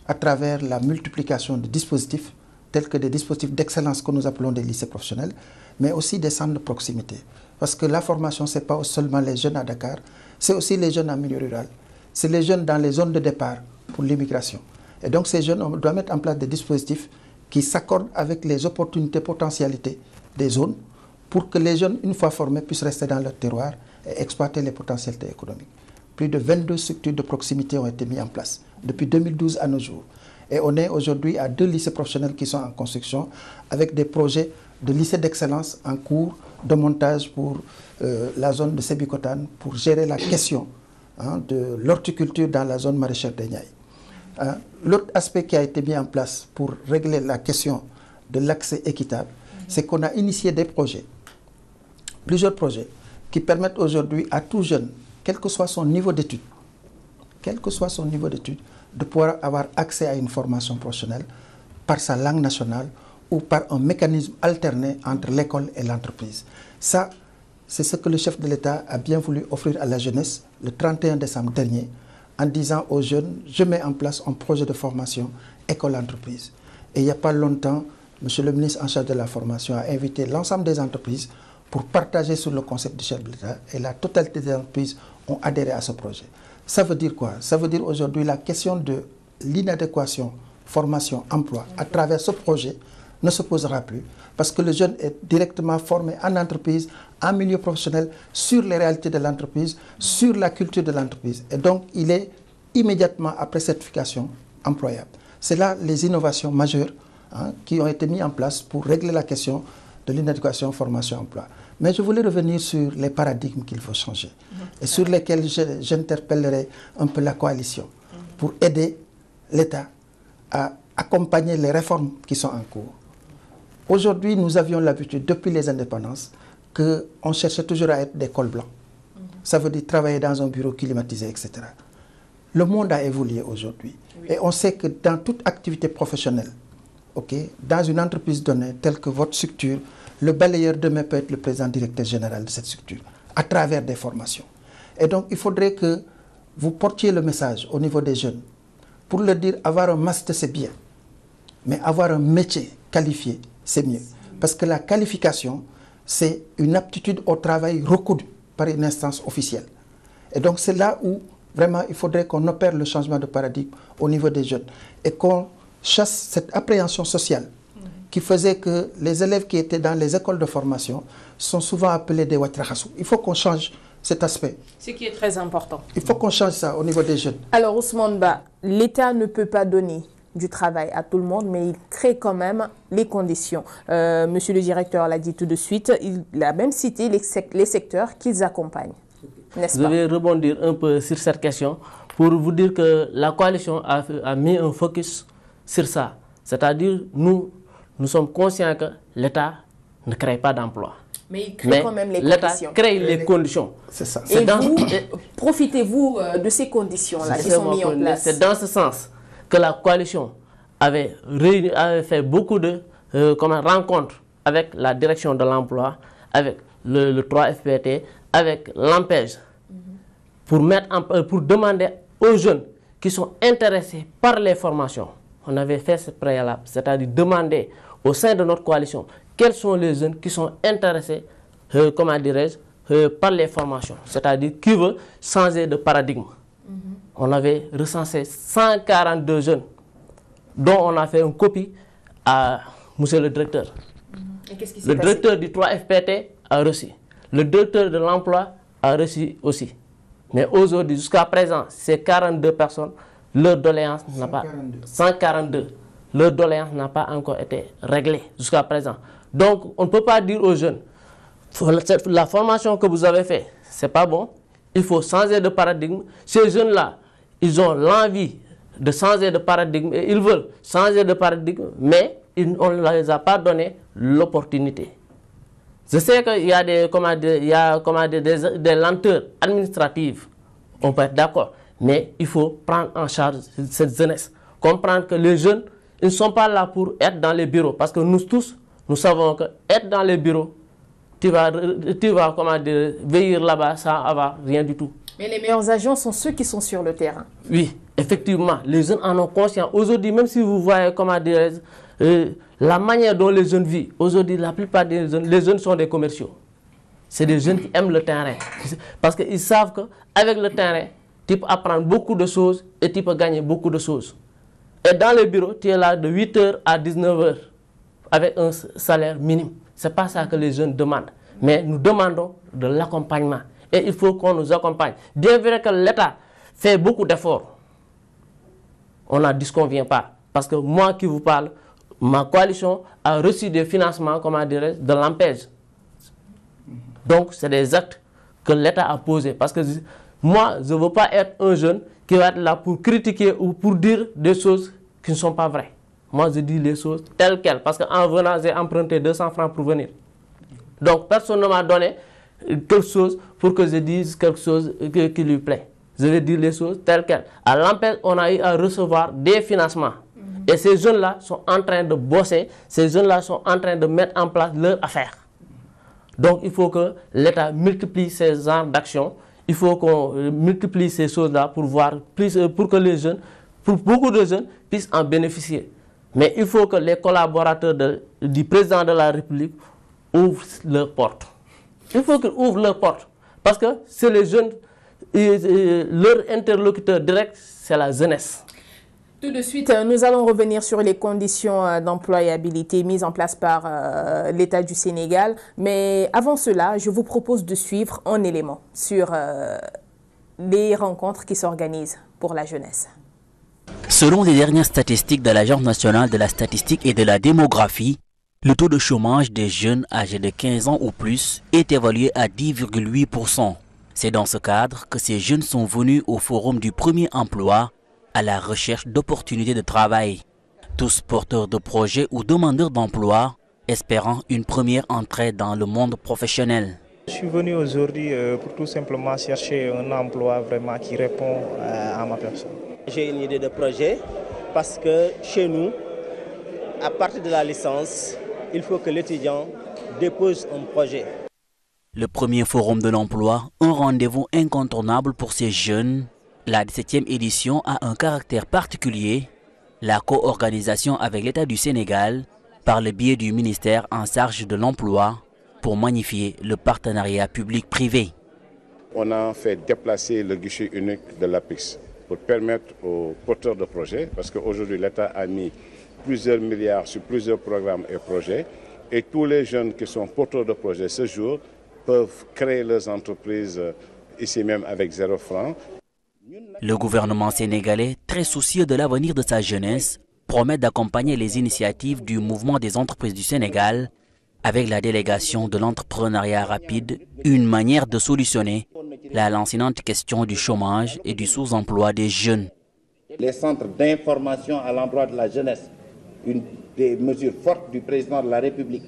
à travers la multiplication de dispositifs, tels que des dispositifs d'excellence que nous appelons des lycées professionnels, mais aussi des centres de proximité. Parce que la formation, ce n'est pas seulement les jeunes à Dakar, c'est aussi les jeunes en milieu rural, c'est les jeunes dans les zones de départ pour l'immigration. Et donc ces jeunes, on doit mettre en place des dispositifs qui s'accordent avec les opportunités, potentialités des zones pour que les jeunes, une fois formés, puissent rester dans leur terroir et exploiter les potentialités économiques. Plus de 22 structures de proximité ont été mises en place depuis 2012 à nos jours. Et on est aujourd'hui à 2 lycées professionnels qui sont en construction avec des projets de lycées d'excellence en cours de montage pour la zone de Sébikotane pour gérer la question de l'horticulture dans la zone maraîchère de Niayes. L'autre aspect qui a été mis en place pour régler la question de l'accès équitable, c'est qu'on a initié des projets, plusieurs projets, qui permettent aujourd'hui à tout jeune, quel que soit son niveau d'études, de pouvoir avoir accès à une formation professionnelle par sa langue nationale ou par un mécanisme alterné entre l'école et l'entreprise. Ça, c'est ce que le chef de l'État a bien voulu offrir à la jeunesse le 31 décembre dernier en disant aux jeunes, je mets en place un projet de formation école-entreprise. Et il n'y a pas longtemps, M. le ministre en charge de la formation a invité l'ensemble des entreprises pour partager sur le concept du chef de l'État et la totalité des entreprises ont adhéré à ce projet. Ça veut dire quoi? Ça veut dire aujourd'hui la question de l'inadéquation formation-emploi à travers ce projet ne se posera plus parce que le jeune est directement formé en entreprise, en milieu professionnel, sur les réalités de l'entreprise, sur la culture de l'entreprise. Et donc, il est immédiatement après certification employable. C'est là les innovations majeures qui ont été mises en place pour régler la question de l'inadéquation formation-emploi. Mais je voulais revenir sur les paradigmes qu'il faut changer et sur lesquels j'interpellerai un peu la coalition pour aider l'État à accompagner les réformes qui sont en cours. Aujourd'hui, nous avions l'habitude, depuis les indépendances, qu'on cherchait toujours à être des cols blancs. Ça veut dire travailler dans un bureau climatisé, etc. Le monde a évolué aujourd'hui. Et on sait que dans toute activité professionnelle, dans une entreprise donnée, telle que votre structure, le balayeur demain peut être le président directeur général de cette structure, à travers des formations. Et donc, il faudrait que vous portiez le message au niveau des jeunes, pour leur dire, avoir un master, c'est bien, mais avoir un métier qualifié, c'est mieux. Parce que la qualification, c'est une aptitude au travail reconnue par une instance officielle. Et donc, c'est là où, vraiment, il faudrait qu'on opère le changement de paradigme au niveau des jeunes et qu'on chasse cette appréhension sociale qui faisait que les élèves qui étaient dans les écoles de formation sont souvent appelés des watrahassou. Il faut qu'on change cet aspect. Ce qui est très important. Il faut qu'on change ça au niveau des jeunes. Alors Ousmane Ba, l'État ne peut pas donner du travail à tout le monde, mais il crée quand même les conditions. Monsieur le directeur l'a dit tout de suite, il a même cité les secteurs qu'ils accompagnent. N'est-ce pas? Je vais rebondir un peu sur cette question pour vous dire que la coalition a mis un focus sur ça. C'est-à-dire, nous sommes conscients que l'État ne crée pas d'emploi. Mais il crée quand même les conditions. L'État crée les conditions. C'est ça. Et vous, profitez-vous de ces conditions-là qui sont mises en place? C'est dans ce sens que la coalition avait fait beaucoup de rencontres avec la direction de l'emploi, avec le 3FPT, avec l'AMPEJ, pour demander aux jeunes qui sont intéressés par les formations. On avait fait ce préalable, c'est-à-dire demander au sein de notre coalition quels sont les jeunes qui sont intéressés, par les formations, c'est-à-dire qui veulent changer de paradigme. On avait recensé 142 jeunes, dont on a fait une copie à monsieur le directeur. Et qu'est-ce qui s'est Le passé? directeur du 3FPT a reçu. Le directeur de l'emploi a reçu aussi. Mais aujourd'hui, jusqu'à présent, ces 42 personnes, leur doléance n'a pas... 142. Leur doléance n'a pas encore été réglée jusqu'à présent. Donc, on ne peut pas dire aux jeunes, la formation que vous avez faite, ce n'est pas bon. Il faut changer de paradigme. Ces jeunes-là, ils ont l'envie de changer de paradigme et ils veulent changer de paradigme, mais on ne les a pas donné l'opportunité. Je sais qu'il y a des lenteurs administratives, on peut être d'accord, mais il faut prendre en charge cette jeunesse. Comprendre que les jeunes, ils ne sont pas là pour être dans les bureaux, parce que nous tous, nous savons que être dans les bureaux, tu vas veiller là-bas sans avoir rien du tout. Mais les meilleurs agents sont ceux qui sont sur le terrain. Oui, effectivement, les jeunes en ont conscience. Aujourd'hui, même si vous voyez, la manière dont les jeunes vivent, aujourd'hui, la plupart des jeunes, les jeunes sont des commerciaux. C'est des jeunes qui aiment le terrain. Parce qu'ils savent qu'avec le terrain, tu peux apprendre beaucoup de choses et tu peux gagner beaucoup de choses. Et dans les bureaux, tu es là de 8h à 19h avec un salaire minime. Ce n'est pas ça que les jeunes demandent. Mais nous demandons de l'accompagnement. Et il faut qu'on nous accompagne. Bien vrai que l'État fait beaucoup d'efforts, on n'en disconvient pas. Parce que moi qui vous parle, ma coalition a reçu des financements, de l'ANPEJ. Donc, c'est des actes que l'État a posés. Parce que moi, je ne veux pas être un jeune qui va être là pour critiquer ou pour dire des choses qui ne sont pas vraies. Moi, je dis les choses telles quelles. Parce qu'en venant, j'ai emprunté 200 francs pour venir. Donc, personne ne m'a donné quelque chose pour que je dise quelque chose qui lui plaît. Je vais dire les choses telles quelles. À l'ANPEJ, on a eu à recevoir des financements. Et ces jeunes-là sont en train de bosser. Ces jeunes-là sont en train de mettre en place leurs affaires. Donc, il faut que l'État multiplie ces genres d'actions. Il faut qu'on multiplie ces choses-là pour voir plus, pour que les jeunes, pour beaucoup de jeunes, puissent en bénéficier. Mais il faut que les collaborateurs du président de la République ouvrent leurs portes. Il faut qu'ils ouvrent leurs portes. Parce que c'est les jeunes, leur interlocuteur direct, c'est la jeunesse. Tout de suite, nous allons revenir sur les conditions d'employabilité mises en place par l'État du Sénégal. Mais avant cela, je vous propose de suivre un élément sur les rencontres qui s'organisent pour la jeunesse. Selon les dernières statistiques de l'Agence nationale de la statistique et de la démographie, le taux de chômage des jeunes âgés de 15 ans ou plus est évalué à 10,8%. C'est dans ce cadre que ces jeunes sont venus au forum du premier emploi à la recherche d'opportunités de travail. Tous porteurs de projets ou demandeurs d'emploi, espérant une première entrée dans le monde professionnel. Je suis venu aujourd'hui pour tout simplement chercher un emploi vraiment qui répond à ma personne. J'ai une idée de projet parce que chez nous, à partir de la licence, il faut que l'étudiant dépose un projet. Le premier forum de l'emploi, un rendez-vous incontournable pour ces jeunes. La 17e édition a un caractère particulier, la co-organisation avec l'État du Sénégal par le biais du ministère en charge de l'emploi pour magnifier le partenariat public-privé. On a fait déplacer le guichet unique de l'APIX pour permettre aux porteurs de projets, parce qu'aujourd'hui l'État a mis plusieurs milliards sur plusieurs programmes et projets, et tous les jeunes qui sont porteurs de projets ce jour peuvent créer leurs entreprises ici même avec 0 franc. Le gouvernement sénégalais, très soucieux de l'avenir de sa jeunesse, promet d'accompagner les initiatives du mouvement des entreprises du Sénégal avec la délégation de l'entrepreneuriat rapide, une manière de solutionner la lancinante question du chômage et du sous-emploi des jeunes. Les centres d'information à l'emploi de la jeunesse, une des mesures fortes du président de la République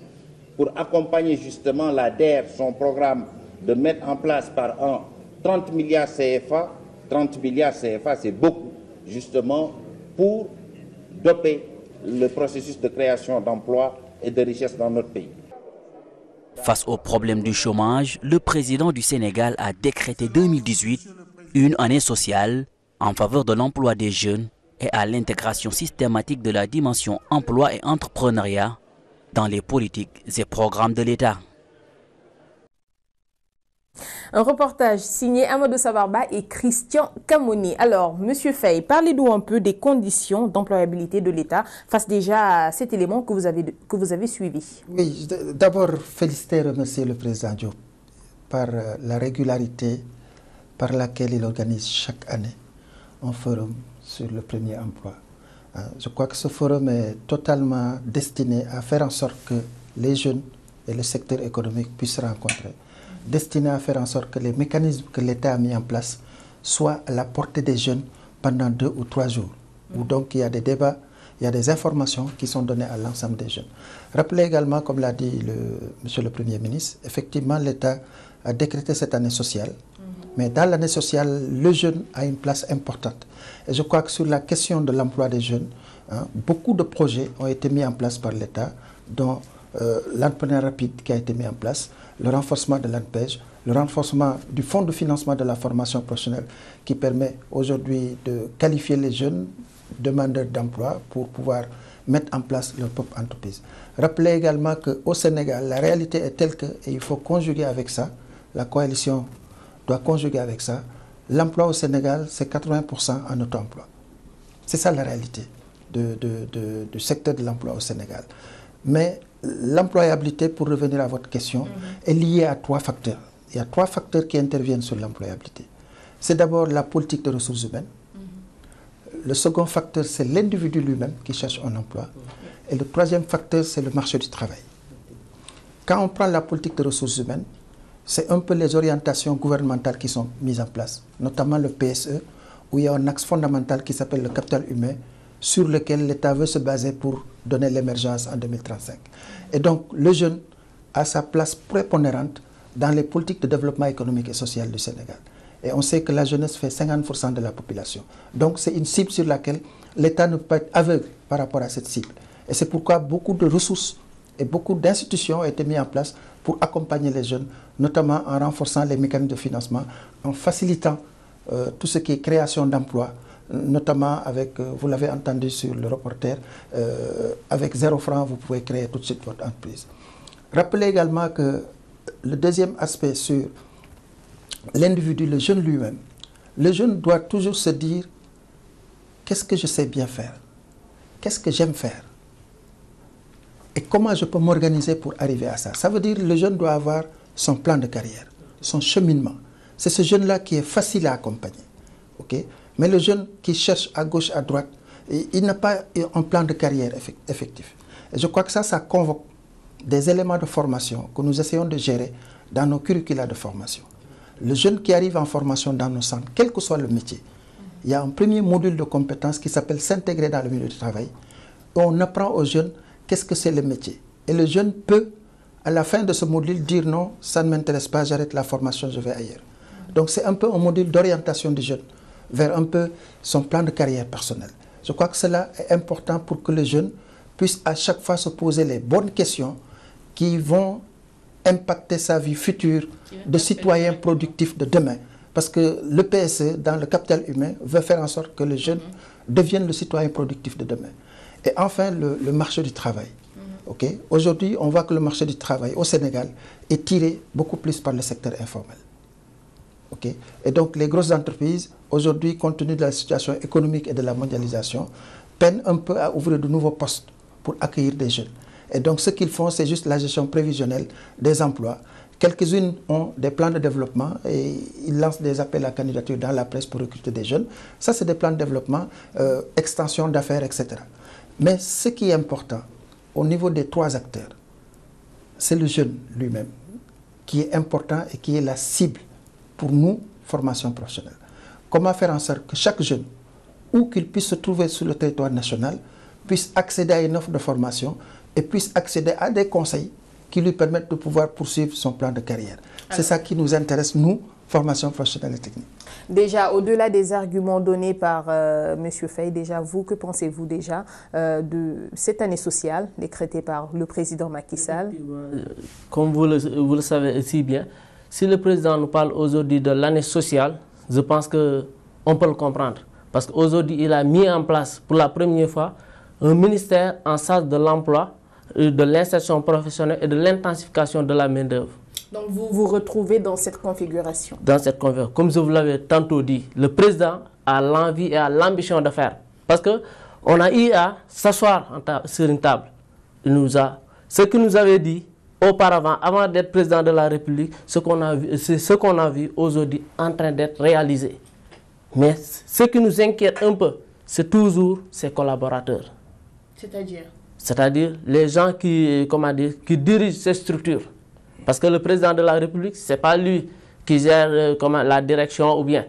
pour accompagner justement la DER, son programme de mettre en place par an 30 milliards CFA. 30 milliards CFA, c'est beaucoup, justement, pour doper le processus de création d'emplois et de richesses dans notre pays. Face au problème du chômage, le président du Sénégal a décrété 2018 une année sociale en faveur de l'emploi des jeunes et à l'intégration systématique de la dimension emploi et entrepreneuriat dans les politiques et programmes de l'État. Un reportage signé Amadou Sabarba et Christian Kamoni. Alors, Monsieur Faye, parlez-nous un peu des conditions d'employabilité de l'État face déjà à cet élément que vous avez suivi. Oui, d'abord féliciter et remercier le président Diop par la régularité par laquelle il organise chaque année un forum sur le premier emploi. Je crois que ce forum est totalement destiné à faire en sorte que les jeunes et le secteur économique puissent se rencontrer, destiné à faire en sorte que les mécanismes que l'État a mis en place soient à la portée des jeunes pendant 2 ou 3 jours, où donc il y a des débats, il y a des informations qui sont données à l'ensemble des jeunes. Rappelez également, comme l'a dit Monsieur le Premier ministre, effectivement l'État a décrété cette année sociale, mais dans l'année sociale, le jeune a une place importante. Et je crois que sur la question de l'emploi des jeunes, beaucoup de projets ont été mis en place par l'État, dont l'entrepreneuriat rapide qui a été mis en place, le renforcement de l'ANPEJ, le renforcement du fonds de financement de la formation professionnelle qui permet aujourd'hui de qualifier les jeunes demandeurs d'emploi pour pouvoir mettre en place leur propre entreprise. Rappelez également qu'au Sénégal, la réalité est telle que, et il faut conjuguer avec ça, la coalition doit conjuguer avec ça, l'emploi au Sénégal, c'est 80% en auto-emploi. C'est ça la réalité du secteur de l'emploi au Sénégal. Mais l'employabilité, pour revenir à votre question, est liée à 3 facteurs. Il y a 3 facteurs qui interviennent sur l'employabilité. C'est d'abord la politique de ressources humaines. Le second facteur, c'est l'individu lui-même qui cherche un emploi. Et le troisième facteur, c'est le marché du travail. Quand on prend la politique de ressources humaines, c'est un peu les orientations gouvernementales qui sont mises en place, notamment le PSE, où il y a un axe fondamental qui s'appelle le capital humain, sur lequel l'État veut se baser pour donner l'émergence en 2035. Et donc, le jeune a sa place prépondérante dans les politiques de développement économique et social du Sénégal. Et on sait que la jeunesse fait 50% de la population. Donc, c'est une cible sur laquelle l'État ne peut pas être aveugle par rapport à cette cible. Et c'est pourquoi beaucoup de ressources et beaucoup d'institutions ont été mises en place pour accompagner les jeunes, notamment en renforçant les mécanismes de financement, en facilitant tout ce qui est création d'emplois, notamment avec, vous l'avez entendu sur le reporter, avec 0 franc, vous pouvez créer tout de suite votre entreprise. Rappelez également que le deuxième aspect sur l'individu, le jeune lui-même, le jeune doit toujours se dire qu'est-ce que je sais bien faire, qu'est-ce que j'aime faire et comment je peux m'organiser pour arriver à ça. Ça veut dire que le jeune doit avoir son plan de carrière, son cheminement. C'est ce jeune-là qui est facile à accompagner. Okay? Mais le jeune qui cherche à gauche, à droite, il n'a pas un plan de carrière effectif. Et je crois que ça convoque des éléments de formation que nous essayons de gérer dans nos curricula de formation. Le jeune qui arrive en formation dans nos centres, quel que soit le métier, il y a un premier module de compétences qui s'appelle s'intégrer dans le milieu du travail. On apprend aux jeunes qu'est-ce que c'est le métier. Et le jeune peut, à la fin de ce module, dire non, ça ne m'intéresse pas, j'arrête la formation, je vais ailleurs. Donc c'est un peu un module d'orientation du jeune vers un peu son plan de carrière personnel. Je crois que cela est important pour que le jeune puisse à chaque fois se poser les bonnes questions qui vont impacter sa vie future de citoyen productif de demain. Parce que le PSE, dans le capital humain, veut faire en sorte que le jeune devienne le citoyen productif de demain. Et enfin, le marché du travail. Okay? Aujourd'hui, on voit que le marché du travail au Sénégal est tiré beaucoup plus par le secteur informel. Okay? Et donc, les grosses entreprises, aujourd'hui, compte tenu de la situation économique et de la mondialisation, peinent un peu à ouvrir de nouveaux postes pour accueillir des jeunes. Et donc, ce qu'ils font, c'est juste la gestion prévisionnelle des emplois. Quelques-unes ont des plans de développement et ils lancent des appels à candidature dans la presse pour recruter des jeunes. Ça, c'est des plans de développement, extension d'affaires, etc. Mais ce qui est important, au niveau des 3 acteurs, c'est le jeune lui-même qui est important et qui est la cible pour nous, formation professionnelle. Comment faire en sorte que chaque jeune, où qu'il puisse se trouver sur le territoire national, puisse accéder à une offre de formation et puisse accéder à des conseils qui lui permettent de pouvoir poursuivre son plan de carrière. C'est ça qui nous intéresse, nous, formation professionnelle et technique. Déjà, au-delà des arguments donnés par M. Faye, déjà, vous, que pensez-vous déjà de cette année sociale décrétée par le président Macky Sall? Comme vous le savez si bien, si le président nous parle aujourd'hui de l'année sociale, je pense qu'on peut le comprendre. Parce qu'aujourd'hui, il a mis en place pour la première fois un ministère en charge de l'emploi, de l'insertion professionnelle et de l'intensification de la main-d'œuvre. Donc vous vous retrouvez dans cette configuration. Dans cette configuration. Comme je vous l'avais tantôt dit, le président a l'envie et a l'ambition de faire. Parce qu'on a eu à s'asseoir sur une table. Ce qu'il nous avait dit auparavant, avant d'être président de la République, c'est ce qu'on a vu aujourd'hui en train d'être réalisé. Mais ce qui nous inquiète un peu, c'est toujours ses collaborateurs. C'est-à-dire? C'est-à-dire les gens qui dirigent ces structures. Parce que le président de la République, ce n'est pas lui qui gère la direction ou bien.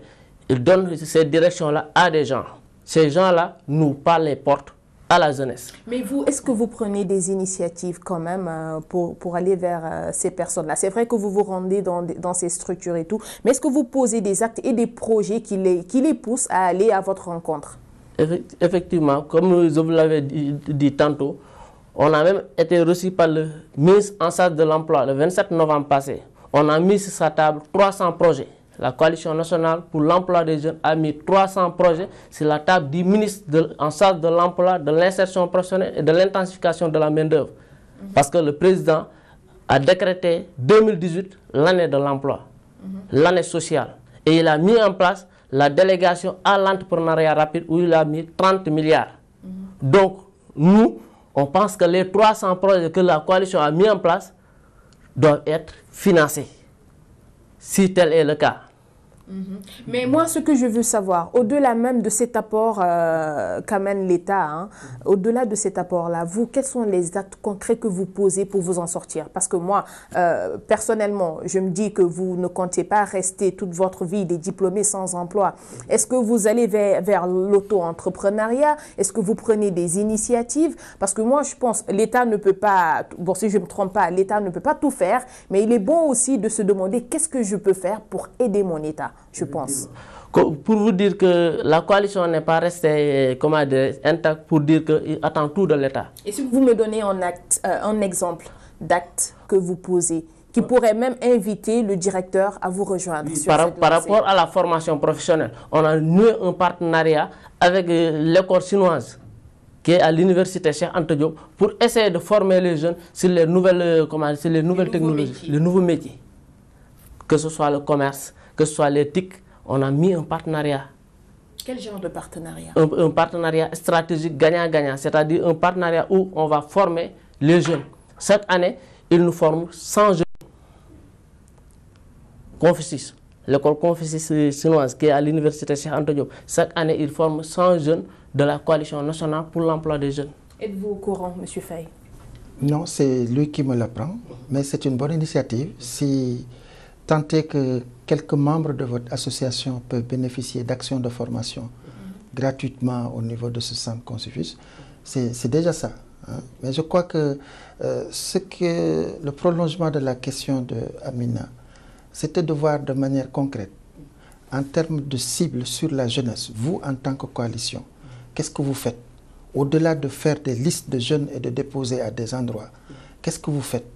Il donne ces directions-là à des gens. Ces gens-là nous parlent les portes à la jeunesse. Mais vous, est-ce que vous prenez des initiatives quand même pour aller vers ces personnes-là? C'est vrai que vous vous rendez dans ces structures et tout, mais est-ce que vous posez des actes et des projets qui les poussent à aller à votre rencontre? Effectivement, comme je vous l'avais dit tantôt, on a même été reçu par le ministre en charge de l'emploi le 27 novembre passé. On a mis sur sa table 300 projets. La coalition nationale pour l'emploi des jeunes a mis 300 projets sur la table du ministre en charge de l'emploi, de l'insertion professionnelle et de l'intensification de la main-d'œuvre. Parce que le président a décrété 2018 l'année de l'emploi, l'année sociale. Et il a mis en place la délégation à l'entrepreneuriat rapide où il a mis 30 milliards. Donc, nous, on pense que les 300 projets que la coalition a mis en place doivent être financés, si tel est le cas. Mais moi, ce que je veux savoir, au-delà même de cet apport qu'amène l'État, au-delà de cet apport-là, vous, quels sont les actes concrets que vous posez pour vous en sortir? Parce que moi, personnellement, je me dis que vous ne comptez pas rester toute votre vie des diplômés sans emploi. Est-ce que vous allez vers l'auto-entrepreneuriat? Est-ce que vous prenez des initiatives? Parce que moi, je pense que l'État ne peut pas, bon, si je ne me trompe pas, l'État ne peut pas tout faire, mais il est bon aussi de se demander qu'est-ce que je peux faire pour aider mon État, je pense. Pour vous dire que la coalition n'est pas restée intacte, pour dire qu'il attend tout de l'État. Et si vous me donnez un exemple d'acte que vous posez, qui pourrait même inviter le directeur à vous rejoindre par rapport à la formation professionnelle, on a noué un partenariat avec l'école chinoise qui est à l'université Cheikh Anta Diop pour essayer de former les jeunes sur les nouvelles, technologies, les nouveaux métiers. Que ce soit le commerce, que ce soit les TIC, on a mis un partenariat. Quel genre de partenariat? Un partenariat stratégique gagnant-gagnant, c'est-à-dire un partenariat où on va former les jeunes. Cette année, ils nous forment 100 jeunes. Confucius, l'école Confucius chinoise qui est à l'université Cheikh Anta Diop, chaque année, ils forment 100 jeunes de la coalition nationale pour l'emploi des jeunes. Êtes-vous au courant, M. Faye? Non, c'est lui qui me l'apprend, mais c'est une bonne initiative. Si tant est que quelques membres de votre association peuvent bénéficier d'actions de formation gratuitement au niveau de ce centre Confucius, c'est déjà ça. Mais je crois que le prolongement de la question de Amina, c'était de voir de manière concrète, en termes de cible sur la jeunesse, vous en tant que coalition, qu'est-ce que vous faites? Au-delà de faire des listes de jeunes et de déposer à des endroits, qu'est-ce que vous faites?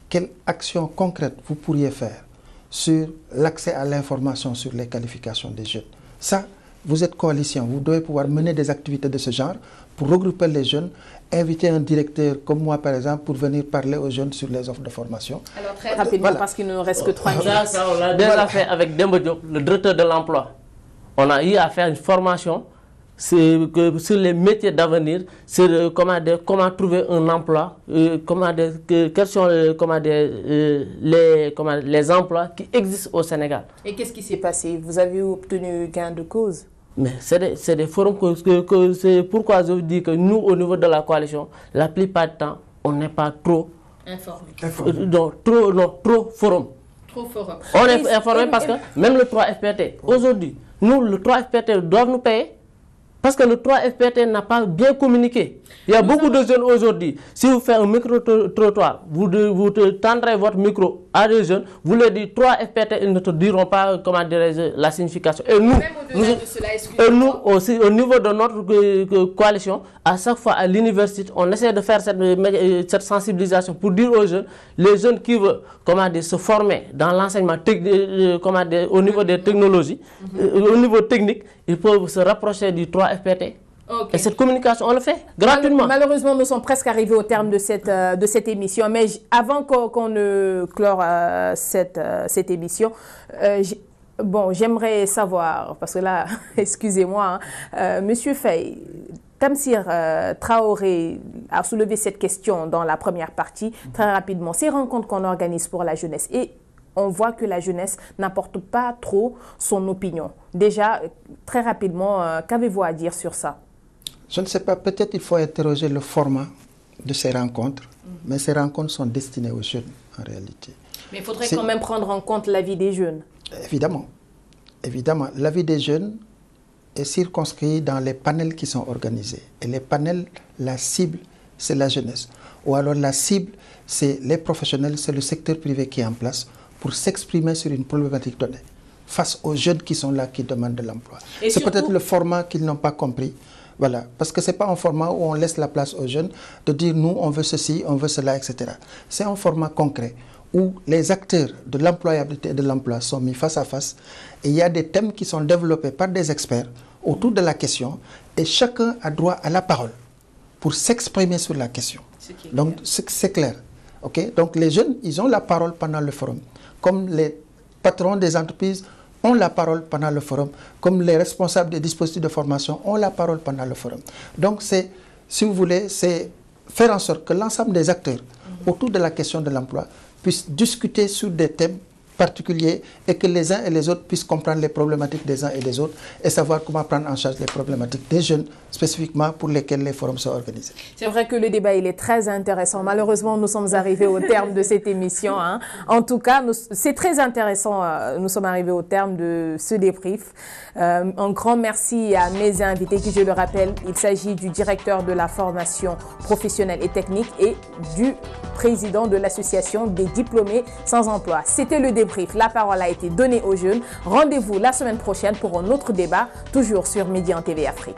Quelle action concrète vous pourriez faire sur l'accès à l'information sur les qualifications des jeunes? Ça, vous êtes coalition, vous devez pouvoir mener des activités de ce genre pour regrouper les jeunes, inviter un directeur comme moi par exemple pour venir parler aux jeunes sur les offres de formation. Alors très rapidement, parce qu'il ne nous reste que 3 minutes. Ça, on l'a déjà fait avec Demba Diop, le directeur de l'emploi. On a eu à faire une formation sur les métiers d'avenir, sur comment trouver un emploi, quels sont les emplois qui existent au Sénégal. Et qu'est-ce qui s'est passé? Vous avez obtenu gain de cause? Mais c'est des forums c'est pourquoi je vous dis que nous, au niveau de la coalition, la plupart du temps, on n'est pas trop informé. Trop forum. Trop forum. On est informé parce que même le 3FPT, aujourd'hui, nous, le 3FPT doivent nous payer. Parce que le 3FPT n'a pas bien communiqué. Il y a beaucoup de jeunes aujourd'hui. Si vous faites un micro-trottoir, vous tendrez votre micro à des jeunes, vous leur dites 3FPT, ils ne te diront pas comment la signification. Et nous aussi, au niveau de notre coalition, à chaque fois à l'université, on essaie de faire cette sensibilisation pour dire aux jeunes, les jeunes qui veulent se former dans l'enseignement au niveau des technologies, au niveau technique, ils peuvent se rapprocher du 3FPT. Okay. Et cette communication, on le fait gratuitement. Malheureusement, nous sommes presque arrivés au terme de cette émission. Mais avant qu'on ne clore cette émission, bon, j'aimerais savoir, parce que là, excusez-moi, Monsieur Faye, Tamsir Traoré a soulevé cette question dans la première partie, très rapidement. Ces rencontres qu'on organise pour la jeunesse, et on voit que la jeunesse n'apporte pas trop son opinion. Déjà, très rapidement, qu'avez-vous à dire sur ça? Je ne sais pas, peut-être il faut interroger le format de ces rencontres, mais ces rencontres sont destinées aux jeunes en réalité. Mais il faudrait quand même prendre en compte l'avis des jeunes. Évidemment. Évidemment, l'avis des jeunes est circonscrit dans les panels qui sont organisés. Et les panels, la cible, c'est la jeunesse. Ou alors la cible, c'est les professionnels, c'est le secteur privé qui est en place pour s'exprimer sur une problématique donnée face aux jeunes qui sont là, qui demandent de l'emploi. C'est peut-être le format qu'ils n'ont pas compris. Voilà, parce que ce n'est pas un format où on laisse la place aux jeunes de dire nous, on veut ceci, on veut cela, etc. C'est un format concret où les acteurs de l'employabilité et de l'emploi sont mis face à face et il y a des thèmes qui sont développés par des experts autour de la question et chacun a droit à la parole pour s'exprimer sur la question. Donc c'est clair. Okay? Donc les jeunes, ils ont la parole pendant le forum. Comme les patrons des entreprises ont la parole pendant le forum, comme les responsables des dispositifs de formation ont la parole pendant le forum. Donc c'est, si vous voulez, c'est faire en sorte que l'ensemble des acteurs autour de la question de l'emploi puissent discuter sur des thèmes particuliers et que les uns et les autres puissent comprendre les problématiques des uns et des autres et savoir comment prendre en charge les problématiques des jeunes spécifiquement pour lesquels les forums sont organisés. C'est vrai que le débat il est très intéressant. Malheureusement, nous sommes arrivés au terme de cette émission. Hein. En tout cas, c'est très intéressant. Nous sommes arrivés au terme de ce débrief. Un grand merci à mes invités qui, je le rappelle, il s'agit du directeur de la formation professionnelle et technique et du président de l'association des diplômés sans emploi. C'était le débrief. La parole a été donnée aux jeunes. Rendez-vous la semaine prochaine pour un autre débat, toujours sur Midi en TV Afrique.